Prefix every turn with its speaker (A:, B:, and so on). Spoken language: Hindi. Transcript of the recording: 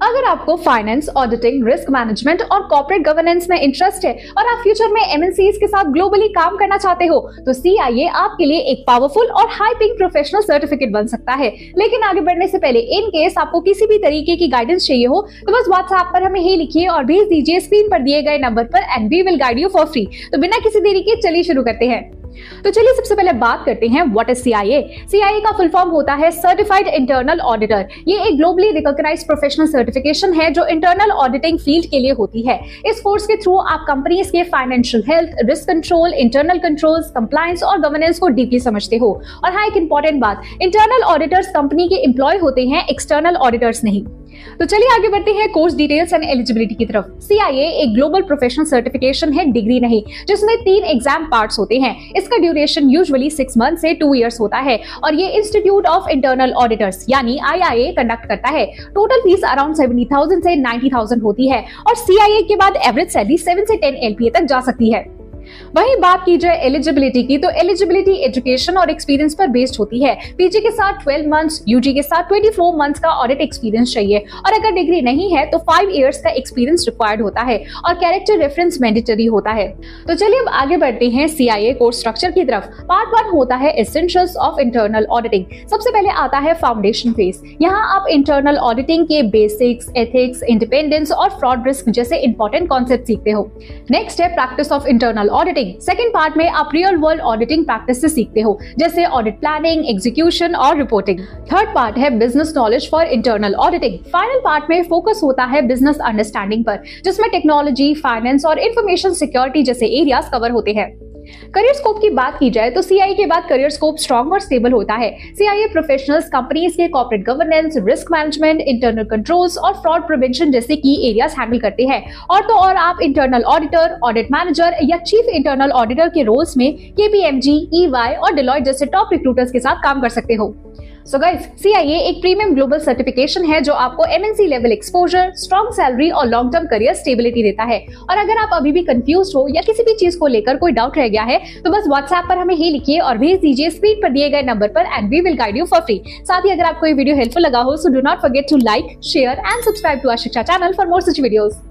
A: अगर आपको फाइनेंस, ऑडिटिंग, रिस्क मैनेजमेंट और कॉर्पोरेट गवर्नेंस में इंटरेस्ट है और आप फ्यूचर में एमएनसीज के साथ ग्लोबली काम करना चाहते हो तो CIA आपके लिए एक पावरफुल और हाई पेइंग प्रोफेशनल सर्टिफिकेट बन सकता है। लेकिन आगे बढ़ने से पहले इन केस आपको किसी भी तरीके की गाइडेंस चाहिए हो तो बस व्हाट्सएप पर हमें ही लिखिए और भेज दीजिए स्क्रीन पर दिए गए नंबर पर and we will guide you for free. तो बिना किसी देरी के चलिए शुरू करते हैं। तो चलिए सबसे पहले बात करते हैं व्हाट इज CIA। CIA का फुल फॉर्म होता है सर्टिफाइड इंटरनल ऑडिटर। ये एक ग्लोबली रिकॉग्नाइज्ड प्रोफेशनल सर्टिफिकेशन है जो इंटरनल ऑडिटिंग फील्ड के लिए होती है। इस कोर्स के थ्रू आप कंपनीज के financial health, risk control, internal controls, compliance और गवर्नेंस को डीपली समझते हो। और हाँ, एक इंपॉर्टेंट बात, इंटरनल ऑडिटर्स कंपनी के एम्प्लॉय होते हैं, एक्सटर्नल ऑडिटर्स नहीं। तो चलिए आगे बढ़ते हैं कोर्स डिटेल्स एंड एलिजिबिलिटी की तरफ। CIA एक ग्लोबल प्रोफेशनल सर्टिफिकेशन है, डिग्री नहीं, जिसमें 3 एग्जाम पार्ट्स होते हैं। इसका ड्यूरेशन यूजुअली 6 मंथ से 2 इयर्स होता है और ये इंस्टीट्यूट ऑफ इंटरनल ऑडिटर्स यानी IIA कंडक्ट करता है। टोटल फीस अराउंड 70,000 से 90,000 होती है और CIA के बाद एवरेज सैलरी 7 से 10 LPA तक जा सकती है। वहीं बात की जाए एलिजिबिलिटी की तो एलिजिबिलिटी एजुकेशन और एक्सपीरियंस पर बेस्ड होती है। पीजी के साथ 12 मंथ्स, यूजी के साथ 24 मंथ्स का ऑडिट एक्सपीरियंस चाहिए और अगर डिग्री नहीं है तो 5 इयर्स का एक्सपीरियंस रिक्वायर्ड होता है और कैरेक्टर रेफरेंस मैंडेटरी होता है। तो चलिए अब आगे बढ़ते हैं CIA कोर्स स्ट्रक्चर की तरफ। पार्ट 1 होता है एसेंशियल्स ऑफ इंटरनल ऑडिटिंग। सबसे पहले आता है फाउंडेशन फेज। यहाँ आप इंटरनल ऑडिटिंग के बेसिक्स, एथिक्स, इंडिपेंडेंस और फ्रॉड रिस्क जैसे इंपॉर्टेंट कॉन्सेप्ट सीखते हो। नेक्स्ट है practice of internal auditing. Second part में आप रियल वर्ल्ड ऑडिटिंग प्रैक्टिस से सीखते हो जैसे ऑडिट प्लानिंग, एग्जीक्यूशन और रिपोर्टिंग। थर्ड पार्ट है business knowledge for internal auditing. Final part में फोकस होता है बिजनेस अंडरस्टैंडिंग पर, जिसमें टेक्नोलॉजी, फाइनेंस और इंफॉर्मेशन सिक्योरिटी जैसे एरियाज कवर होते हैं। करियर स्कोप की बात की जाए तो CIA के बाद करियर स्कोप स्ट्रॉन्ग और स्टेबल होता है। CIA प्रोफेशनल्स कंपनीज के corporate governance, risk management, internal controls और फ्रॉड प्रिवेंशन जैसे की एरियाज हैंडल करते हैं। और तो और आप इंटरनल ऑडिटर, ऑडिट मैनेजर या चीफ इंटरनल ऑडिटर के रोल्स में KPMG, EY और डिलॉयट जैसे टॉप रिक्रूटर्स के साथ काम कर सकते हो। सो गाइस, CIA एक प्रीमियम ग्लोबल सर्टिफिकेशन है जो आपको MNC level exposure, strong salary और लॉन्ग टर्म करियर स्टेबिलिटी देता है। और अगर आप अभी भी कंफ्यूज हो या किसी भी चीज को लेकर कोई डाउट रह गया है तो बस व्हाट्सएप पर हमें ही लिखिए और भेज दीजिए स्क्रीन पर दिए गए नंबर पर and we will guide you for free. साथ ही अगर आपको ये वीडियो हेल्पफुल लगा हो so do not forget to like, share and subscribe to our Shiksha channel for more such videos.